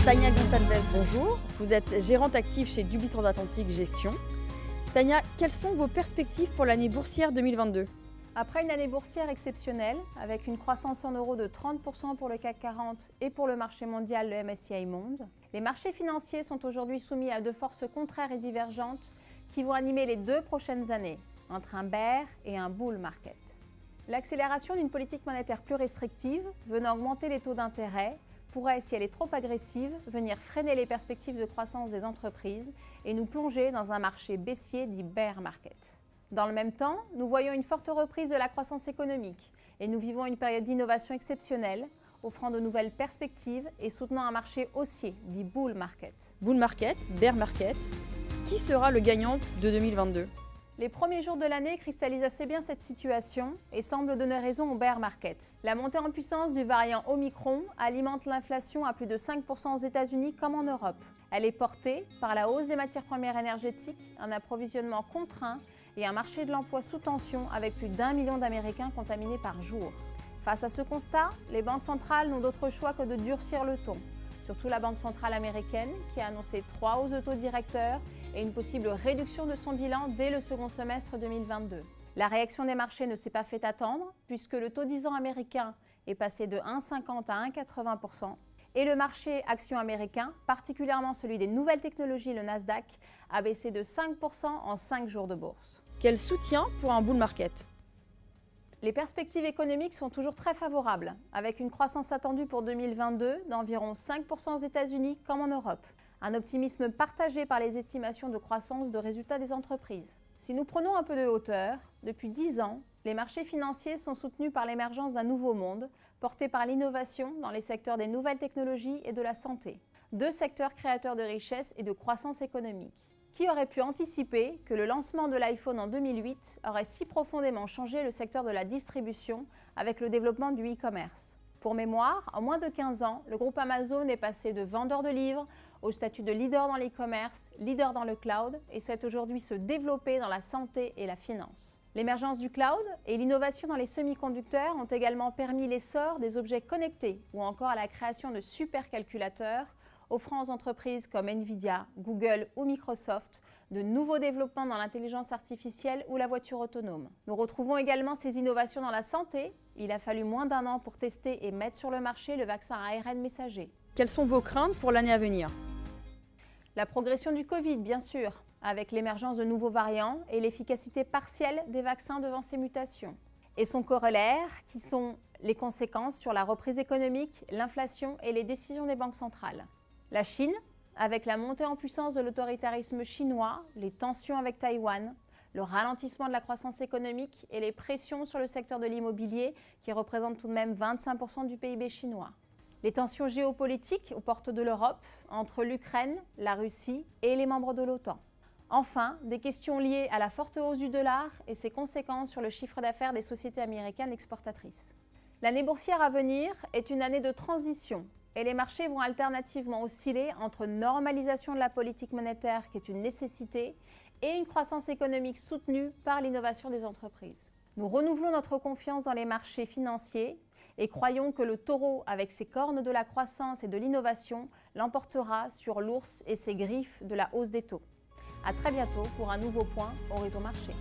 Tania Gonçalves, bonjour. Vous êtes gérante active chez Duby Transatlantique Gestion. Tania, quelles sont vos perspectives pour l'année boursière 2022? Après une année boursière exceptionnelle, avec une croissance en euros de 30% pour le CAC 40 et pour le marché mondial, le MSCI Monde, les marchés financiers sont aujourd'hui soumis à deux forces contraires et divergentes qui vont animer les 2 prochaines années, entre un bear et un bull market. L'accélération d'une politique monétaire plus restrictive, venant augmenter les taux d'intérêt, pourrait, si elle est trop agressive, venir freiner les perspectives de croissance des entreprises et nous plonger dans un marché baissier dit bear market. Dans le même temps, nous voyons une forte reprise de la croissance économique et nous vivons une période d'innovation exceptionnelle, offrant de nouvelles perspectives et soutenant un marché haussier dit bull market. Bull market, bear market, qui sera le gagnant de 2022? Les premiers jours de l'année cristallisent assez bien cette situation et semblent donner raison au bear market. La montée en puissance du variant Omicron alimente l'inflation à plus de 5% aux États-Unis comme en Europe. Elle est portée par la hausse des matières premières énergétiques, un approvisionnement contraint et un marché de l'emploi sous tension avec plus d'1 million d'Américains contaminés par jour. Face à ce constat, les banques centrales n'ont d'autre choix que de durcir le ton. Surtout la Banque centrale américaine qui a annoncé 3 hausses de taux directeurs et une possible réduction de son bilan dès le second semestre 2022. La réaction des marchés ne s'est pas fait attendre puisque le taux 10 ans américain est passé de 1,50 à 1,80% et le marché action américain, particulièrement celui des nouvelles technologies, le Nasdaq, a baissé de 5% en 5 jours de bourse. Quel soutien pour un bull market? Les perspectives économiques sont toujours très favorables, avec une croissance attendue pour 2022 d'environ 5% aux États-Unis comme en Europe. Un optimisme partagé par les estimations de croissance de résultats des entreprises. Si nous prenons un peu de hauteur, depuis 10 ans, les marchés financiers sont soutenus par l'émergence d'un nouveau monde, porté par l'innovation dans les secteurs des nouvelles technologies et de la santé. 2 secteurs créateurs de richesse et de croissance économique. Qui aurait pu anticiper que le lancement de l'iPhone en 2008 aurait si profondément changé le secteur de la distribution avec le développement du e-commerce? Pour mémoire, en moins de 15 ans, le groupe Amazon est passé de vendeur de livres au statut de leader dans l'e-commerce, leader dans le cloud et souhaite aujourd'hui se développer dans la santé et la finance. L'émergence du cloud et l'innovation dans les semi-conducteurs ont également permis l'essor des objets connectés ou encore la création de supercalculateurs offrant aux entreprises comme Nvidia, Google ou Microsoft de nouveaux développements dans l'intelligence artificielle ou la voiture autonome. Nous retrouvons également ces innovations dans la santé. Il a fallu moins d'1 an pour tester et mettre sur le marché le vaccin ARN messager. Quelles sont vos craintes pour l'année à venir? La progression du Covid, bien sûr, avec l'émergence de nouveaux variants et l'efficacité partielle des vaccins devant ces mutations. Et son corollaire, qui sont les conséquences sur la reprise économique, l'inflation et les décisions des banques centrales. La Chine, avec la montée en puissance de l'autoritarisme chinois, les tensions avec Taïwan, le ralentissement de la croissance économique et les pressions sur le secteur de l'immobilier qui représente tout de même 25% du PIB chinois. Les tensions géopolitiques aux portes de l'Europe entre l'Ukraine, la Russie et les membres de l'OTAN. Enfin, des questions liées à la forte hausse du dollar et ses conséquences sur le chiffre d'affaires des sociétés américaines exportatrices. L'année boursière à venir est une année de transition et les marchés vont alternativement osciller entre normalisation de la politique monétaire qui est une nécessité et une croissance économique soutenue par l'innovation des entreprises. Nous renouvelons notre confiance dans les marchés financiers et croyons que le taureau, avec ses cornes de la croissance et de l'innovation, l'emportera sur l'ours et ses griffes de la hausse des taux. À très bientôt pour un nouveau point Horizon Marché.